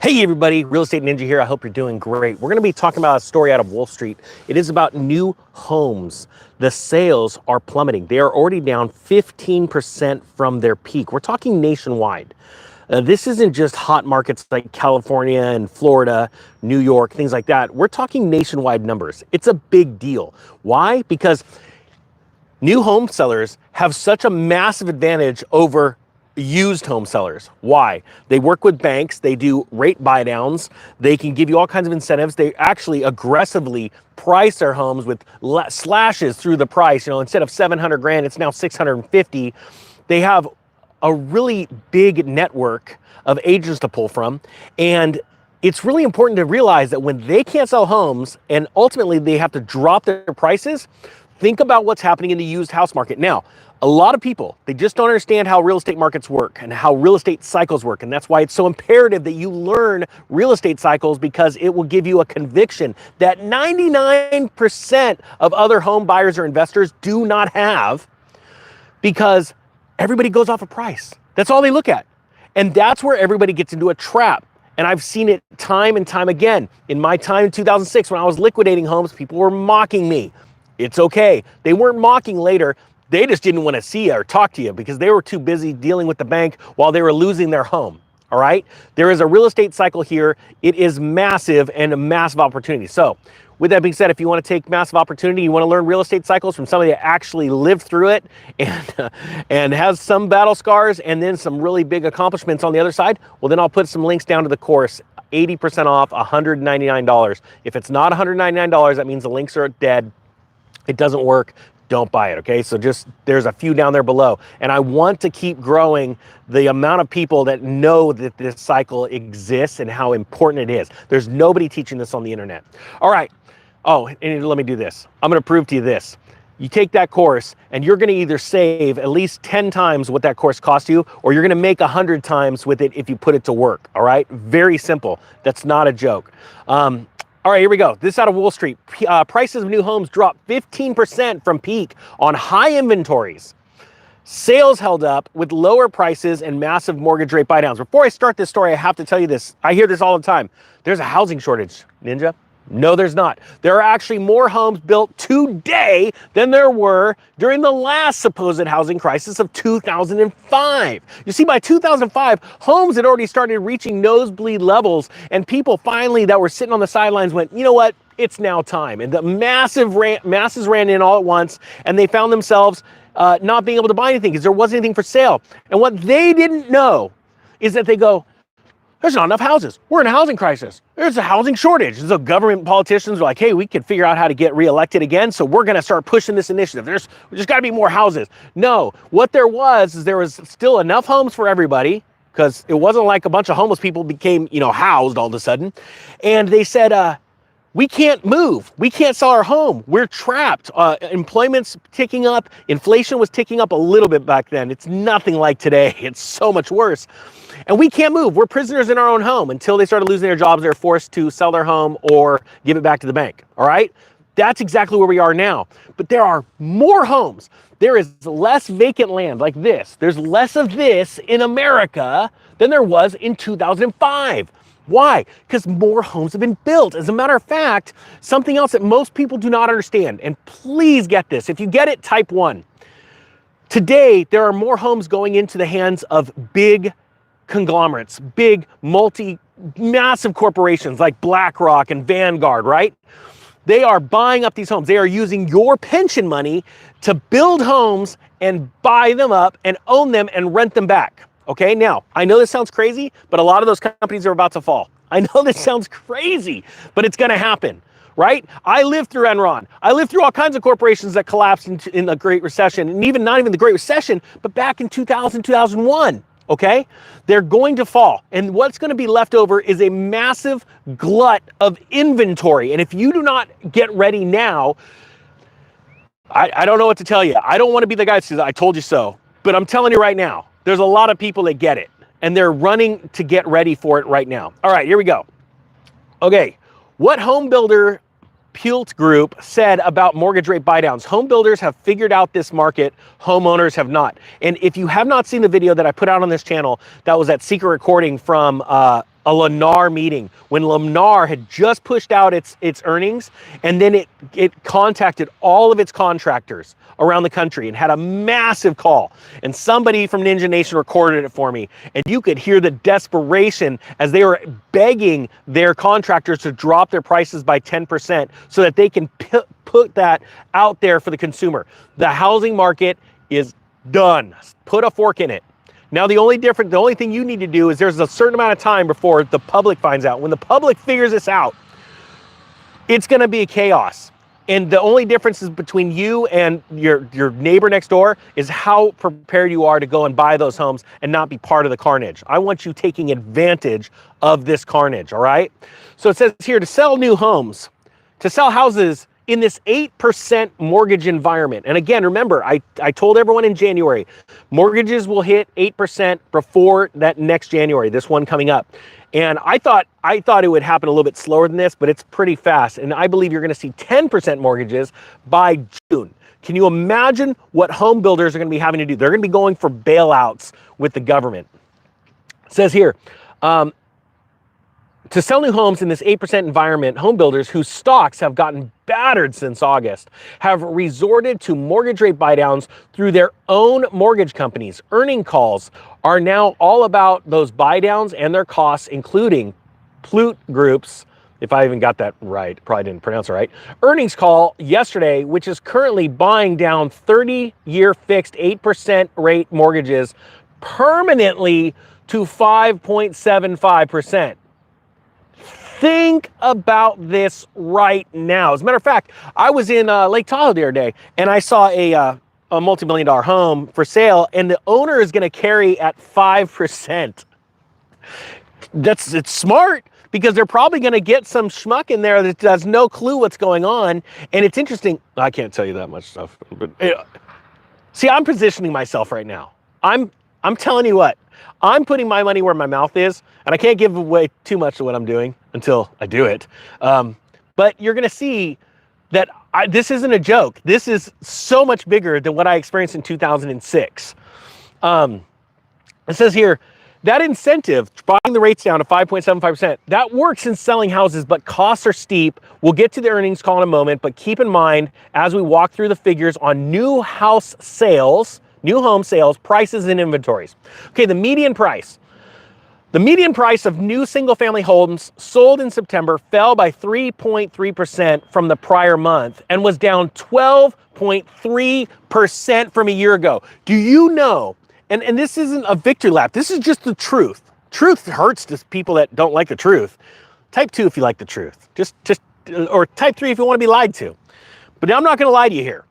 Hey everybody, Real Estate Ninja here. I hope you're doing great. We're going to be talking about a story out of Wall Street. It is about new homes. The sales are plummeting. They are already down 15% from their peak. We're talking nationwide. This isn't just hot markets like California and Florida, New York, things like that. We're talking nationwide numbers. It's a big deal. Why? Because new home sellers have such a massive advantage over used home sellers. Why? They work with banks, they do rate buy downs, they can give you all kinds of incentives. They actually aggressively price their homes with slashes through the price. You know, instead of 700 grand, it's now 650. They have a really big network of agents to pull from. And it's really important to realize that when they can't sell homes and ultimately they have to drop their prices, think about what's happening in the used house market. Now, a lot of people, they just don't understand how real estate markets work and how real estate cycles work. And that's why it's so imperative that you learn real estate cycles, because it will give you a conviction that 99% of other home buyers or investors do not have, because everybody goes off a price. That's all they look at. And that's where everybody gets into a trap. And I've seen it time and time again. In my time in 2006, when I was liquidating homes, people were mocking me. It's okay. They weren't mocking later. They just didn't want to see you or talk to you because they were too busy dealing with the bank while they were losing their home. All right. There is a real estate cycle here. It is massive and a massive opportunity. So with that being said, if you want to take massive opportunity, you want to learn real estate cycles from somebody that actually lived through it and has some battle scars and then some really big accomplishments on the other side, well, then I'll put some links down to the course. 80% off, $199. If it's not $199, that means the links are dead. It doesn't work. Don't buy it, okay? So just, there's a few down there below. And I want to keep growing the amount of people that know that this cycle exists and how important it is. There's nobody teaching this on the internet. All right. Oh, and let me do this. I'm going to prove to you this. You take that course and you're going to either save at least 10 times what that course cost you, or you're going to make 100 times with it if you put it to work, all right? Very simple. That's not a joke. All right, here we go. This is out of Wall Street. Prices of new homes dropped 15% from peak on high inventories. Sales held up with lower prices and massive mortgage rate buy downs. Before I start this story, I have to tell you this. I hear this all the time. There's a housing shortage, Ninja. No, there's not. There are actually more homes built today than there were during the last supposed housing crisis of 2005. You see, by 2005, homes had already started reaching nosebleed levels, and people finally that were sitting on the sidelines went, you know what? It's now time. And the masses ran in all at once, and they found themselves not being able to buy anything because there wasn't anything for sale. And what they didn't know is that they go, there's not enough houses. We're in a housing crisis. There's a housing shortage. So government politicians are like, hey, we can figure out how to get reelected again, so we're going to start pushing this initiative. There's just got to be more houses. No, what there was is there was still enough homes for everybody, because it wasn't like a bunch of homeless people became, you know, housed all of a sudden. And they said, we can't move. We can't sell our home. We're trapped. Employment's ticking up. Inflation was ticking up a little bit back then. It's nothing like today. It's so much worse. And we can't move. We're prisoners in our own home. Until they started losing their jobs, they're forced to sell their home or give it back to the bank. All right? That's exactly where we are now. But there are more homes. There is less vacant land like this. There's less of this in America than there was in 2005. Why? Because more homes have been built. As a matter of fact, something else that most people do not understand, and please get this. If you get it, type 1. Today, there are more homes going into the hands of big conglomerates, big massive corporations like BlackRock and Vanguard, right? They are buying up these homes. They are using your pension money to build homes and buy them up and own them and rent them back. Okay, now, I know this sounds crazy, but a lot of those companies are about to fall. I know this sounds crazy, but it's going to happen, right? I lived through Enron. I lived through all kinds of corporations that collapsed in the Great Recession, and not even the Great Recession, but back in 2000, 2001. Okay, they're going to fall. And what's going to be left over is a massive glut of inventory. And if you do not get ready now, I don't know what to tell you. I don't want to be the guy that says, I told you so. But I'm telling you right now, there's a lot of people that get it. And they're running to get ready for it right now. All right, here we go. Okay, what home builder Pult Group said about mortgage rate buydowns? Home builders have figured out this market, homeowners have not. And if you have not seen the video that I put out on this channel, that was that secret recording from a Lennar meeting when Lennar had just pushed out its earnings, and then it contacted all of its contractors around the country and had a massive call. And somebody from Ninja Nation recorded it for me, and you could hear the desperation as they were begging their contractors to drop their prices by 10% so that they can put that out there for the consumer. The housing market is done. Put a fork in it. Now, the only thing you need to do is there's a certain amount of time before the public finds out. When the public figures this out, it's going to be chaos. And the only difference is between you and your neighbor next door is how prepared you are to go and buy those homes and not be part of the carnage. I want you taking advantage of this carnage, all right? So it says here, to sell new homes, to sell houses in this 8% mortgage environment. And again, remember, I told everyone in January, mortgages will hit 8% before that next January, this one coming up. And I thought it would happen a little bit slower than this, but it's pretty fast. And I believe you're going to see 10% mortgages by June. Can you imagine what home builders are going to be having to do? They're going to be going for bailouts with the government. It says here, to sell new homes in this 8% environment, home builders whose stocks have gotten battered since August have resorted to mortgage rate buydowns through their own mortgage companies. Earning calls are now all about those buydowns and their costs, including Plute Group's, if I even got that right, probably didn't pronounce it right, earnings call yesterday, which is currently buying down 30-year fixed 8% rate mortgages permanently to 5.75%. Think about this right now. As a matter of fact, I was in Lake Tahoe the other day, and I saw a multi-million-dollar home for sale, and the owner is going to carry at 5%. It's smart, because they're probably going to get some schmuck in there that has no clue what's going on. And it's interesting. I can't tell you that much stuff, but see, I'm positioning myself right now. I'm telling you what. I'm putting my money where my mouth is, and I can't give away too much of what I'm doing until I do it. But you're going to see that this isn't a joke. This is so much bigger than what I experienced in 2006. It says here, that incentive, buying the rates down to 5.75%, that works in selling houses, but costs are steep. We'll get to the earnings call in a moment, but keep in mind, as we walk through the figures on new house sales, new home sales, prices, and inventories. Okay, the median price. The median price of new single-family homes sold in September fell by 3.3% from the prior month and was down 12.3% from a year ago. Do you know, and this isn't a victory lap, this is just the truth. Truth hurts to people that don't like the truth. Type 2 if you like the truth. Or type 3 if you want to be lied to. But I'm not going to lie to you here.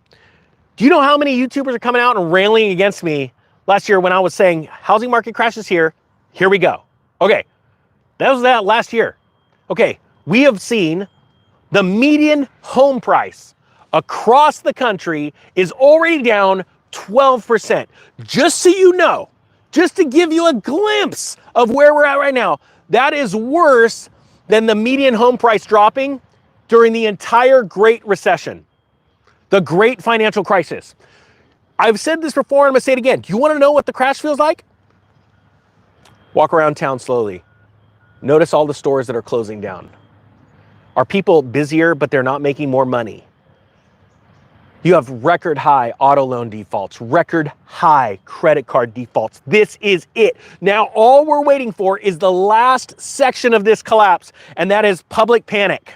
Do you know how many YouTubers are coming out and railing against me last year when I was saying housing market crashes here? Here we go. Okay, that was that last year. Okay, we have seen the median home price across the country is already down 12%. Just so you know, just to give you a glimpse of where we're at right now, that is worse than the median home price dropping during the entire Great Recession. The great financial crisis. I've said this before, and I'm going to say it again. Do you want to know what the crash feels like? Walk around town slowly. Notice all the stores that are closing down. Are people busier, but they're not making more money? You have record high auto loan defaults, record high credit card defaults. This is it. Now, all we're waiting for is the last section of this collapse, and that is public panic.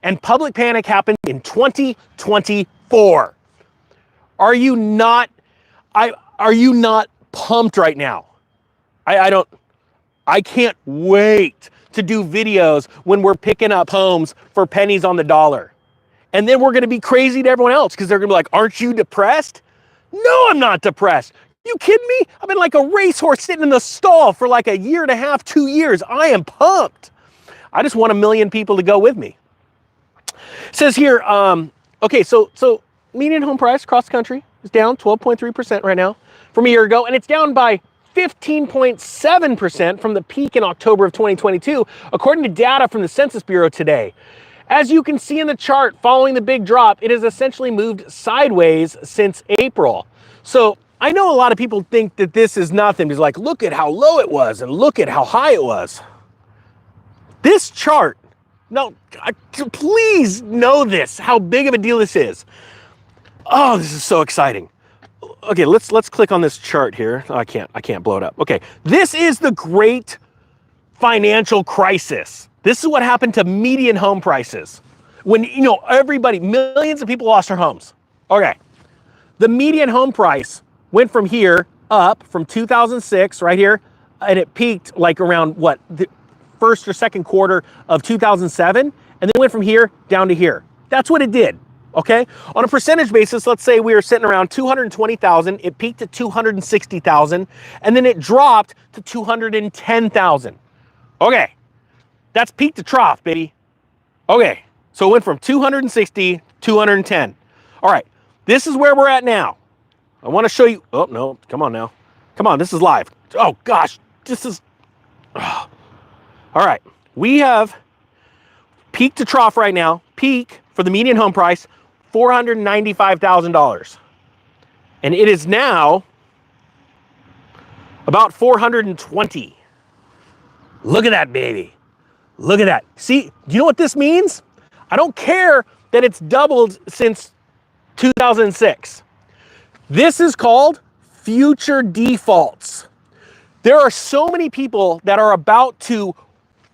And public panic happened in 2024. Are you not pumped right now? I can't wait to do videos when we're picking up homes for pennies on the dollar. And then we're going to be crazy to everyone else because they're going to be like, aren't you depressed? No, I'm not depressed. You kidding me? I've been like a racehorse sitting in the stall for like a year and a half, 2 years. I am pumped. I just want 1 million people to go with me. It says here, okay, so median home price across the country is down 12.3% right now from a year ago, and it's down by 15.7% from the peak in October of 2022, according to data from the Census Bureau today. As you can see in the chart, following the big drop, it has essentially moved sideways since April. So I know a lot of people think that this is nothing. It's like, look at how low it was and look at how high it was. This chart, no, please know this, how big of a deal this is. Oh, this is so exciting. Okay, let's click on this chart here. Oh, I can't blow it up. Okay, this is the great financial crisis. This is what happened to median home prices. When, you know, everybody, millions of people lost their homes. Okay, the median home price went from here up from 2006 right here, and it peaked like around what, the first or second quarter of 2007, and then went from here down to here. That's what it did. Okay, on a percentage basis, let's say we were sitting around 220,000, it peaked at 260,000, and then it dropped to 210,000. Okay, that's peak to trough, baby. Okay, so it went from 260, 210. All right, this is where we're at now. I want to show you, oh no, come on now. Come on, this is live. Oh gosh, this is, oh. All right, we have peak to trough right now, peak for the median home price, $495,000. And it is now about 420. Look at that, baby. Look at that. See, do you know what this means? I don't care that it's doubled since 2006. This is called future defaults. There are so many people that are about to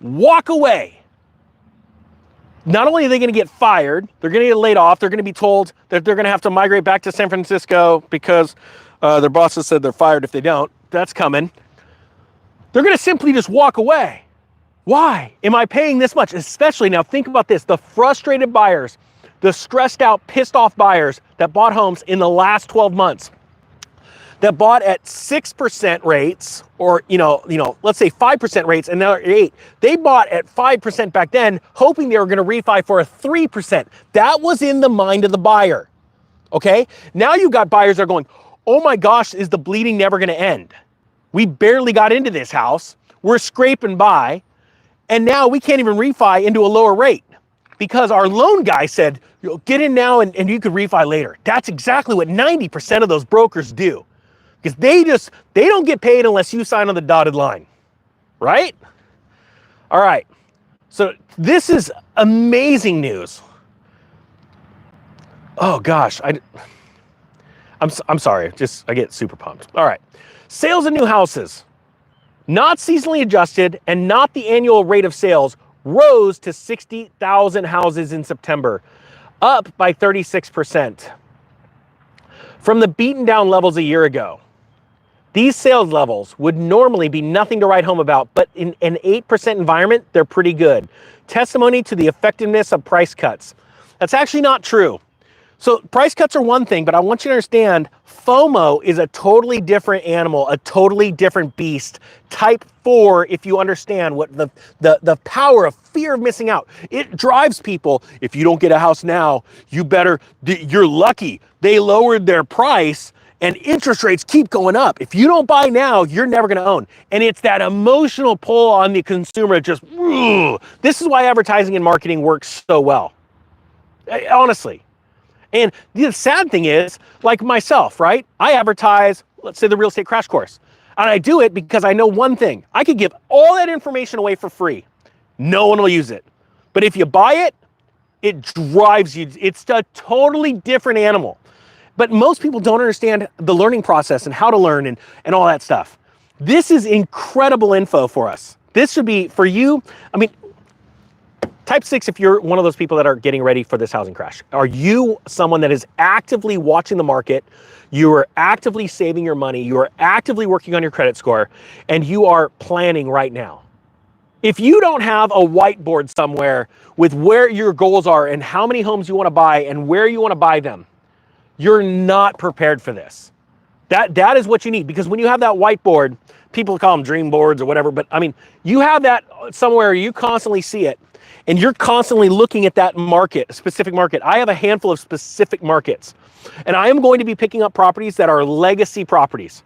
walk away. Not only are they going to get fired, they're going to get laid off, they're going to be told that they're going to have to migrate back to San Francisco because their bosses said they're fired if they don't. That's coming. They're going to simply just walk away. Why am I paying this much? Especially now, think about this, the frustrated buyers, the stressed out, pissed off buyers that bought homes in the last 12 months, that bought at 6% rates, or let's say 5% rates, and now they're 8%. They bought at 5% back then, hoping they were going to refi for a 3%. That was in the mind of the buyer. Okay, now you got buyers that are going, oh my gosh, is the bleeding never going to end? We barely got into this house, we're scraping by, and now we can't even refi into a lower rate because our loan guy said, get in now and you could refi later. That's exactly what 90% of those brokers do. Because they don't get paid unless you sign on the dotted line, right? All right, so this is amazing news. Oh gosh, I'm sorry, I get super pumped. All right, sales of new houses, not seasonally adjusted and not the annual rate of sales, rose to 60,000 houses in September, up by 36% from the beaten down levels a year ago. These sales levels would normally be nothing to write home about, but in an 8% environment, they're pretty good. Testimony to the effectiveness of price cuts. That's actually not true. So price cuts are one thing, but I want you to understand FOMO is a totally different animal, a totally different beast. Type 4, if you understand what the power of fear of missing out. It drives people, if you don't get a house now, you're lucky. They lowered their price and interest rates keep going up. If you don't buy now, you're never gonna own. And it's that emotional pull on the consumer, just, ugh. This is why advertising and marketing works so well, honestly. And the sad thing is, like myself, right? I advertise, let's say the Real Estate Crash Course. And I do it because I know one thing. I could give all that information away for free. No one will use it. But if you buy it, it drives you. It's a totally different animal. But most people don't understand the learning process and how to learn and all that stuff. This is incredible info for us. This should be for you. I mean, type 6, if you're one of those people that are getting ready for this housing crash. Are you someone that is actively watching the market? You are actively saving your money. You are actively working on your credit score, and you are planning right now. If you don't have a whiteboard somewhere with where your goals are and how many homes you want to buy and where you want to buy them, you're not prepared for this. That is what you need, because when you have that whiteboard, people call them dream boards or whatever, but I mean, you have that somewhere, you constantly see it, and you're constantly looking at that market, a specific market. I have a handful of specific markets, and I am going to be picking up properties that are legacy properties,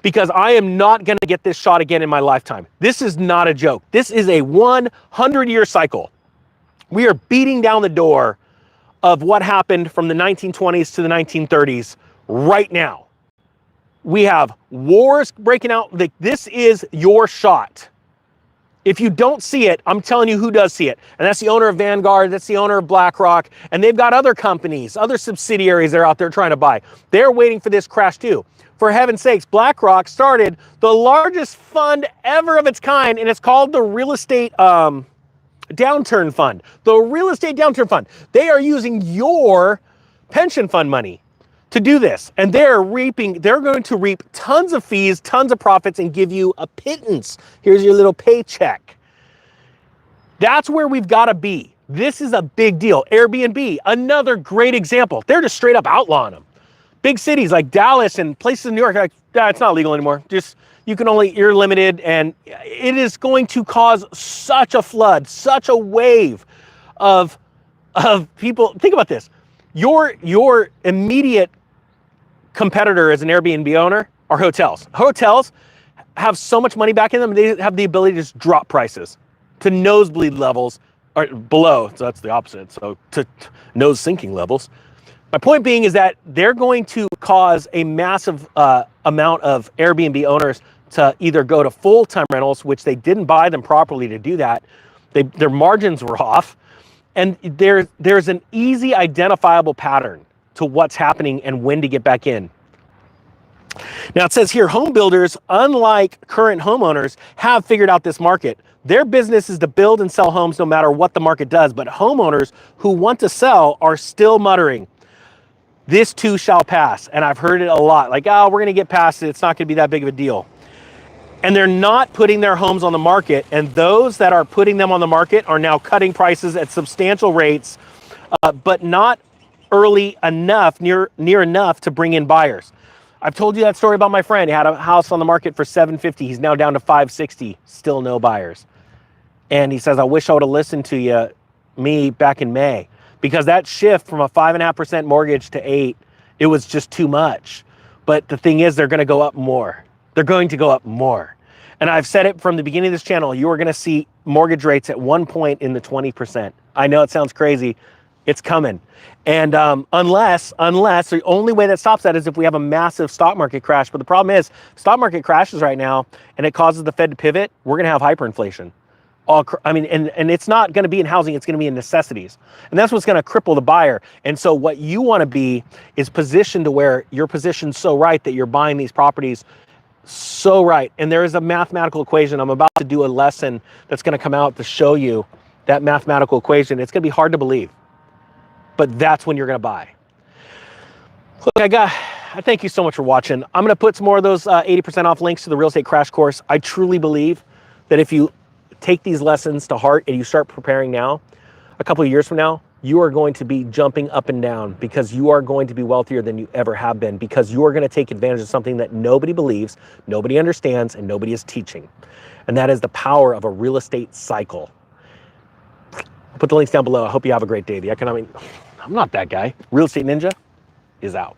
because I am not going to get this shot again in my lifetime. This is not a joke. This is a 100-year cycle. We are beating down the door of what happened from the 1920s to the 1930s right now. We have wars breaking out. This is your shot. If you don't see it, I'm telling you who does see it. And that's the owner of Vanguard, that's the owner of BlackRock, and they've got other companies, other subsidiaries that are out there trying to buy. They're waiting for this crash too. For heaven's sakes, BlackRock started the largest fund ever of its kind, and it's called the Real Estate Downturn Fund. The Real Estate Downturn Fund. They are using your pension fund money to do this. And they're going to reap tons of fees, tons of profits, and give you a pittance. Here's your little paycheck. That's where we've got to be. This is a big deal. Airbnb, another great example. They're just straight up outlawing them. Big cities like Dallas and places in New York are like, nah, it's not legal anymore. You're limited, and it is going to cause such a flood, such a wave of people. Think about this. Your immediate competitor as an Airbnb owner are hotels. Hotels have so much money back in them, they have the ability to just drop prices to nosebleed levels or below. So that's the opposite. So to nose sinking levels. My point being is that they're going to cause a massive amount of Airbnb owners to either go to full-time rentals, which they didn't buy them properly to do that. Their margins were off. And there's an easy identifiable pattern to what's happening and when to get back in. Now it says here, home builders, unlike current homeowners, have figured out this market. Their business is to build and sell homes no matter what the market does, but homeowners who want to sell are still muttering, this too shall pass. And I've heard it a lot, like, oh, we're gonna get past it, it's not gonna be that big of a deal. And they're not putting their homes on the market, and those that are putting them on the market are now cutting prices at substantial rates, but not early enough, near enough to bring in buyers. I've told you that story about my friend. He had a house on the market for $750. He's now down to $560. Still no buyers. And he says, I wish I would have listened to me back in May, because that shift from a 5.5% mortgage to 8%, it was just too much. But the thing is, they're going to go up more. They're going to go up more. And I've said it from the beginning of this channel, you are going to see mortgage rates at one point in the 20%. I know it sounds crazy. It's coming. And unless the only way that stops that is if we have a massive stock market crash. But the problem is, stock market crashes right now and it causes the Fed to pivot, we're going to have hyperinflation. And it's not going to be in housing, it's going to be in necessities. And that's what's going to cripple the buyer. And so what you want to be is positioned to where you're positioned so right that you're buying these properties so right. And there is a mathematical equation. I'm about to do a lesson that's going to come out to show you that mathematical equation. It's going to be hard to believe, but that's when you're going to buy. Look, I thank you so much for watching. I'm going to put some more of those 80% off links to the real estate crash course. I truly believe that if you take these lessons to heart and you start preparing now, a couple of years from now, you are going to be jumping up and down, because you are going to be wealthier than you ever have been, because you are going to take advantage of something that nobody believes, nobody understands, and nobody is teaching. And that is the power of a real estate cycle. I'll put the links down below. I hope you have a great day. I'm not that guy. Real Estate Ninja is out.